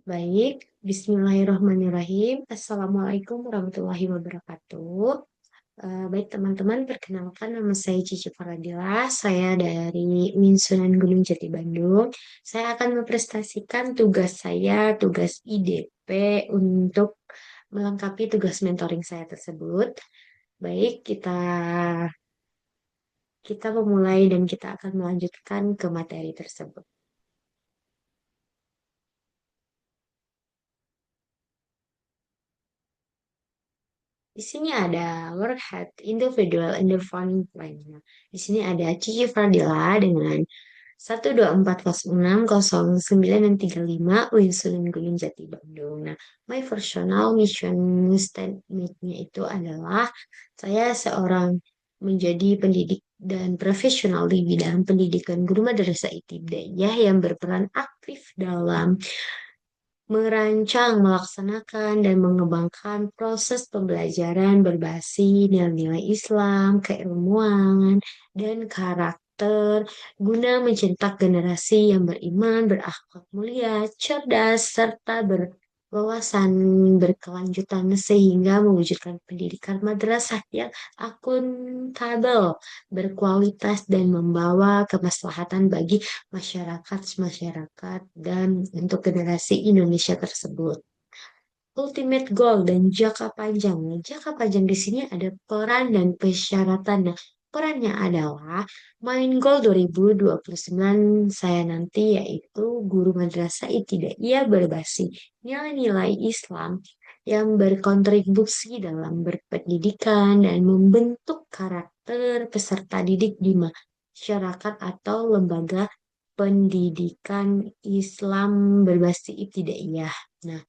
Baik, Bismillahirrahmanirrahim. Assalamualaikum warahmatullahi wabarakatuh. Baik teman-teman, perkenalkan nama saya Cici Faradila. Saya dari UIN Sunan Gunung Jati Bandung. Saya akan mempresentasikan tugas saya, tugas IDP untuk melengkapi tugas mentoring saya tersebut. Baik, kita memulai dan kita akan melanjutkan ke materi tersebut. Di sini ada Warhead Individual Underfunding Plan. Nah, di sini ada Cici Fardila dengan 124060935 Winsunin Gunung Jati Bandung. Nah, my personal mission statement-nya itu adalah saya seorang menjadi pendidik dan profesional di bidang pendidikan guru madrasah ibtidaiyah yang berperan aktif dalam merancang, melaksanakan, dan mengembangkan proses pembelajaran berbasis nilai-nilai Islam, keilmuan, dan karakter guna mencetak generasi yang beriman, berakhlak mulia, cerdas, serta berwawasan berkelanjutan sehingga mewujudkan pendidikan madrasah yang akuntabel, berkualitas, dan membawa kemaslahatan bagi masyarakat dan untuk generasi Indonesia tersebut. Ultimate goal dan jangka panjang. Nah, jangka panjang di sini ada peran dan persyaratan. Nah, perannya adalah main goal 2029 saya nanti yaitu guru madrasah ibtidaiyah berbasis nilai-nilai Islam yang berkontribusi dalam berpendidikan dan membentuk karakter peserta didik di masyarakat atau lembaga pendidikan Islam berbasis ibtidaiyah. Nah,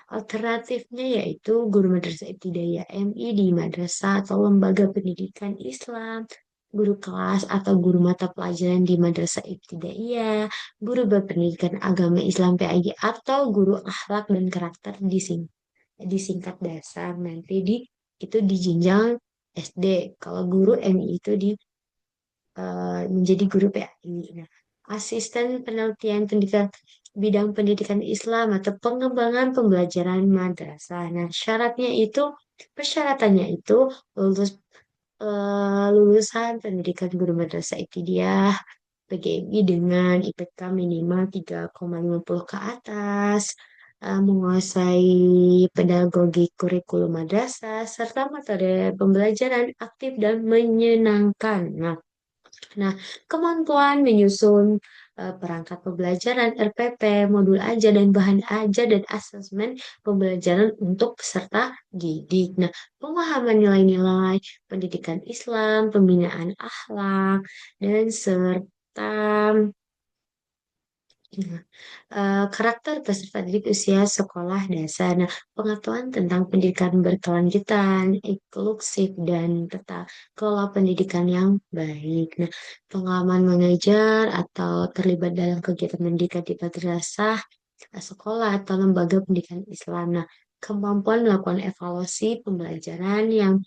alternatifnya yaitu guru madrasah ibtidaiyah MI di madrasah atau lembaga pendidikan Islam, guru kelas atau guru mata pelajaran di madrasah ibtidaiyah, guru berpendidikan agama Islam PAG atau guru akhlak dan karakter disingkat dasar nanti itu di jenjang SD. Kalau guru MI itu menjadi guru PAI. Nah, asisten penelitian pendidikan bidang pendidikan Islam atau pengembangan pembelajaran madrasah. Nah, persyaratannya itu lulus lulusan pendidikan guru madrasah ibtidaiyah PGMI dengan IPK minimal 3,50 ke atas, menguasai pedagogi kurikulum madrasah, serta metode pembelajaran aktif dan menyenangkan. Nah, kemampuan menyusun perangkat pembelajaran RPP, modul ajar dan bahan ajar dan asesmen pembelajaran untuk peserta didik. Nah, pemahaman nilai-nilai pendidikan Islam, pembinaan akhlak, dan serta karakter peserta didik usia sekolah dasar. Nah, pengetahuan tentang pendidikan berkelanjutan, inklusif, dan tata kelola pendidikan yang baik. Nah, pengalaman mengajar atau terlibat dalam kegiatan pendidikan di madrasah, sekolah, atau lembaga pendidikan Islam. Nah, kemampuan melakukan evaluasi pembelajaran yang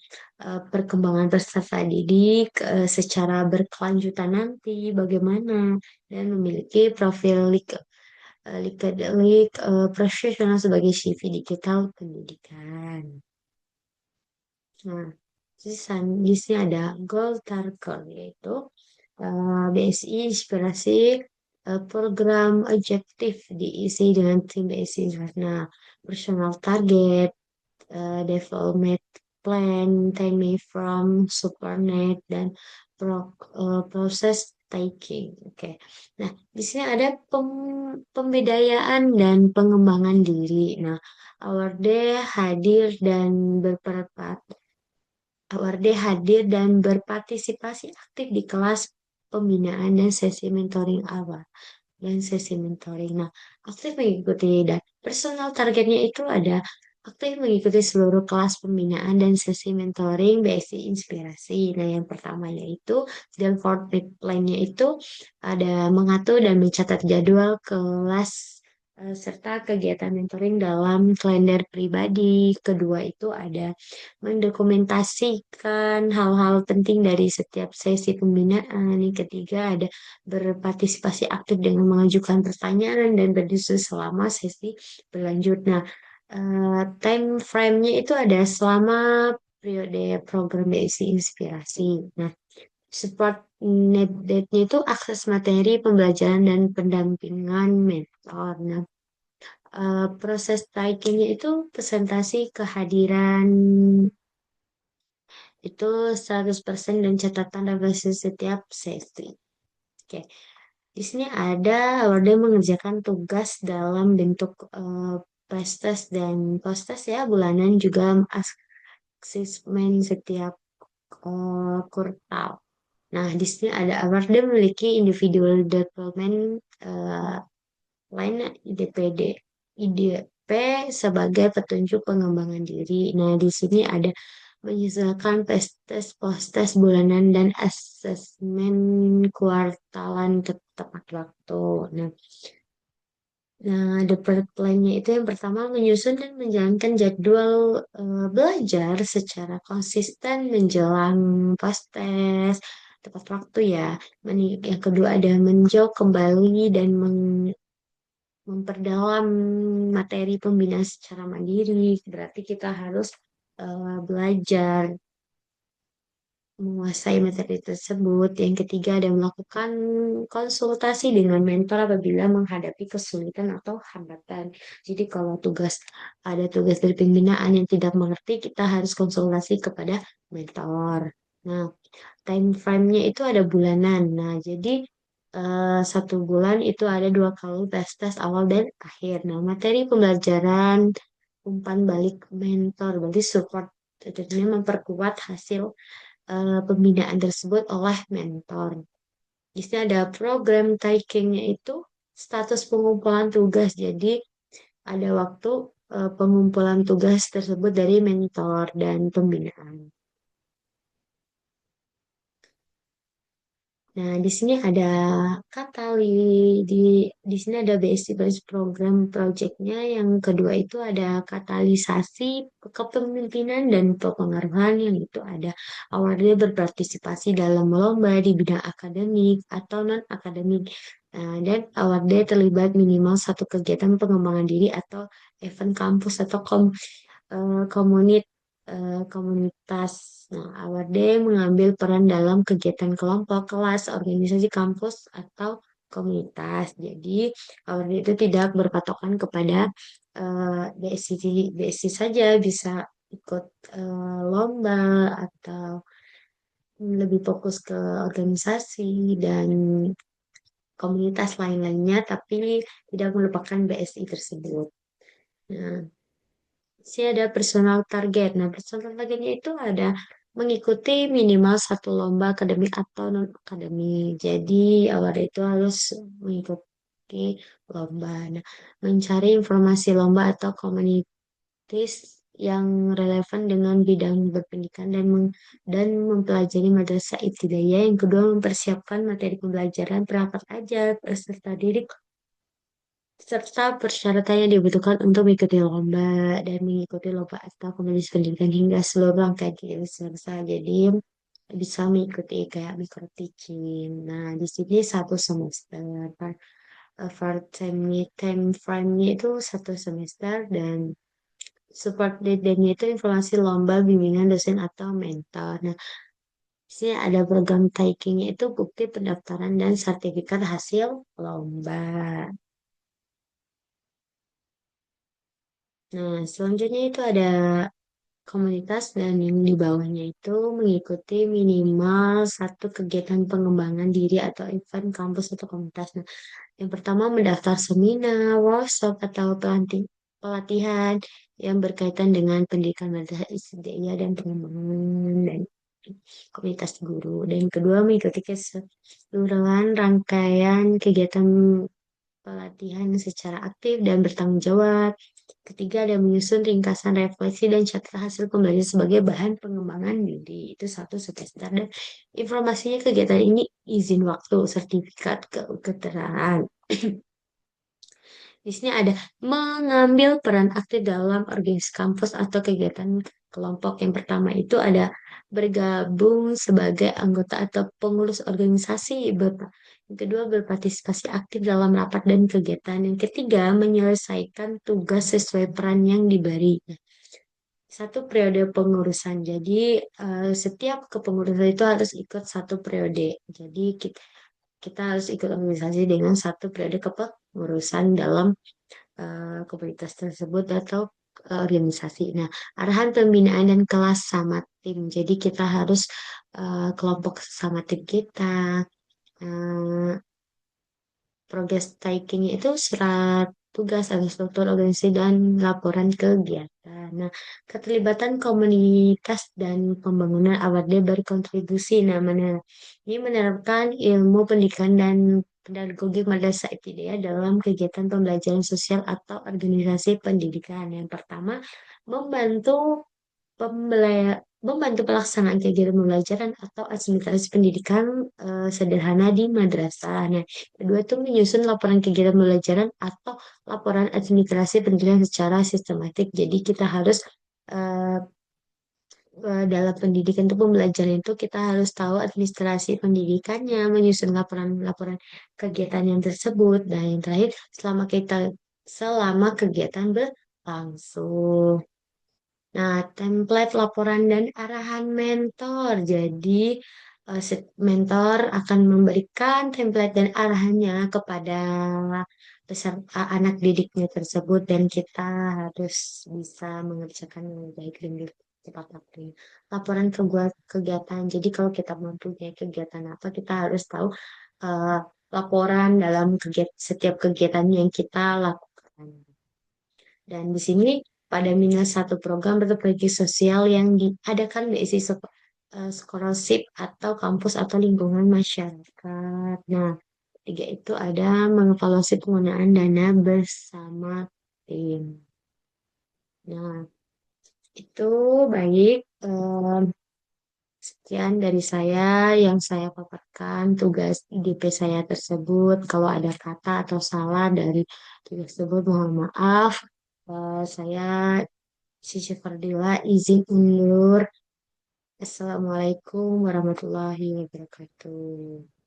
perkembangan peserta didik secara berkelanjutan nanti, bagaimana, dan memiliki profil Lika-Delik profesional sebagai CV digital pendidikan. Nah, di sini ada goal target yaitu BSI inspirasi program objektif diisi dengan tim BSI. Nah, personal target, development plan, time from supernet dan proses taking. Oke. Nah, di sini ada pembedayaan dan pengembangan diri. Nah, awardee hadir dan berpartisipasi aktif di kelas pembinaan dan sesi mentoring awal dan sesi mentoring. Nah, aktif mengikuti dan personal targetnya itu ada aktif mengikuti seluruh kelas pembinaan dan sesi mentoring BSI Inspirasi. Nah, yang pertama yaitu dan fortnite plan-nya itu ada mengatur dan mencatat jadwal kelas serta kegiatan mentoring dalam kalender pribadi. Kedua itu ada mendokumentasikan hal-hal penting dari setiap sesi pembinaan. Yang ketiga ada berpartisipasi aktif dengan mengajukan pertanyaan dan berdiskusi selama sesi berlanjut. Nah, time frame-nya itu ada selama periode program BSI Inspirasi. Nah, support NetDate-nya itu akses materi pembelajaran dan pendampingan mentor. Nah, proses taikingnya itu presentasi kehadiran itu 100% dan catatan refleksi setiap sesi. Oke. Di sini ada awardnya mengerjakan tugas dalam bentuk pre-test dan post-test ya bulanan juga asesmen setiap kuartal. Nah, di sini ada awardnya memiliki individual development eh, lain IDPD. IDP sebagai petunjuk pengembangan diri. Nah, di sini ada menyesuaikan tes post-tes bulanan dan asesmen kuartalan ke tepat waktu. Nah, dapet plan-nya itu yang pertama menyusun dan menjalankan jadwal belajar secara konsisten menjelang post-tes tepat waktu ya. Yang kedua ada menjauh kembali dan memperdalam materi pembinaan secara mandiri. Berarti kita harus belajar menguasai materi tersebut. Yang ketiga ada melakukan konsultasi dengan mentor apabila menghadapi kesulitan atau hambatan. Jadi kalau ada tugas dari pembinaan yang tidak mengerti, kita harus konsultasi kepada mentor. Nah, time frame-nya itu ada bulanan. Nah, jadi 1 bulan itu ada 2 kali tes awal dan akhir. Nah, materi pembelajaran umpan balik mentor, berarti support tentunya memperkuat hasil pembinaan tersebut oleh mentor. Di sini ada program takingnya itu status pengumpulan tugas. Jadi ada waktu pengumpulan tugas tersebut dari mentor dan pembinaan. Nah, di sini ada Katali, di di sini ada BSC Base Program Project-nya. Yang kedua itu ada katalisasi kepemimpinan dan pengaruhan. Yang itu ada awalnya berpartisipasi dalam lomba di bidang akademik atau non-akademik. Dan awalnya terlibat minimal satu kegiatan pengembangan diri atau event kampus atau komunitas. Nah, Awade mengambil peran dalam kegiatan kelompok, kelas, organisasi kampus, atau komunitas. Jadi, Awade itu tidak berpatokan kepada BSI saja, bisa ikut lomba atau lebih fokus ke organisasi dan komunitas lain-lainnya, tapi tidak melupakan BSI tersebut. Nah, sih ada personal target. Nah, personal targetnya itu ada mengikuti minimal satu lomba akademik atau non akademik. Jadi awal itu harus mengikuti lomba. Nah, mencari informasi lomba atau komunitas yang relevan dengan bidang berpendidikan dan mempelajari madrasah ibtidaiyah. Yang kedua, mempersiapkan materi pembelajaran perangkat ajar, peserta didik, serta persyaratan yang dibutuhkan untuk mengikuti lomba dan mengikuti lomba atau kompetisi pendidikan hingga seluruh rangkaian kegiatan selesai. Jadi bisa mengikuti kayak micro teaching. Nah, di sini 1 semester. Time frame-nya itu 1 semester dan support deadline-nya itu informasi lomba, bimbingan dosen atau mentor. Nah, di sini ada program taikingnya itu bukti pendaftaran dan sertifikat hasil lomba. Nah, selanjutnya itu ada komunitas dan yang di bawahnya itu mengikuti minimal satu kegiatan pengembangan diri atau event kampus atau komunitas. Nah, yang pertama mendaftar seminar, workshop atau pelatihan yang berkaitan dengan pendidikan madrasah ibtidaiyah dan pengembangan dan komunitas guru. Dan yang kedua mengikuti keseluruhan rangkaian kegiatan pelatihan secara aktif dan bertanggung jawab. Ketiga, ada menyusun ringkasan refleksi dan catatan hasil pembelajaran sebagai bahan pengembangan diri. Itu 1 semester. Dan informasinya kegiatan ini izin waktu, sertifikat keterangan. Di sini ada mengambil peran aktif dalam organisasi kampus atau kegiatan kelompok. Yang pertama itu ada bergabung sebagai anggota atau pengurus organisasi. Yang kedua, berpartisipasi aktif dalam rapat dan kegiatan. Yang ketiga, menyelesaikan tugas sesuai peran yang diberi. Satu periode pengurusan. Jadi setiap kepengurusan itu harus ikut satu periode. Jadi kita harus ikut organisasi dengan satu periode kepengurusan dalam komunitas tersebut atau organisasi. Nah, arahan pembinaan dan kelas sama tim. Jadi kita harus kelompok sama tim kita. eh, Progress taking itu surat tugas atau struktur organisasi dan laporan kegiatan. Nah, keterlibatan komunitas dan pembangunan awalnya berkontribusi. Nah, ini menerapkan ilmu pendidikan dan pedagogi madrasah ibtidaiyah dalam kegiatan pembelajaran sosial atau organisasi pendidikan. Yang pertama, membantu membantu pelaksanaan kegiatan pembelajaran atau administrasi pendidikan sederhana di madrasah. Nah, kedua itu menyusun laporan kegiatan pembelajaran atau laporan administrasi pendidikan secara sistematik. Jadi kita harus eh, dalam pendidikan itu pembelajaran itu kita harus tahu administrasi pendidikannya, menyusun laporan-laporan kegiatan yang tersebut. Dan yang terakhir, selama kegiatan berlangsung. Nah, template laporan dan arahan mentor. Jadi, mentor akan memberikan template dan arahannya kepada peserta anak didiknya tersebut dan kita harus bisa mengerjakan dengan baik dan cepat waktunya. Laporan kegiatan. Jadi, kalau kita mempunyai kegiatan apa, kita harus tahu eh, laporan dalam setiap kegiatan yang kita lakukan. Dan di sini pada minus satu program berbagi sosial yang diadakan diisi scholarship atau kampus atau lingkungan masyarakat. Nah, tiga itu ada mengevaluasi penggunaan dana bersama tim. Nah, itu baik. Sekian dari saya yang saya paparkan tugas IGP saya tersebut. Kalau ada kata atau salah dari tugas tersebut, mohon maaf. Saya Sisi Fardila izin undur. Assalamualaikum warahmatullahi wabarakatuh.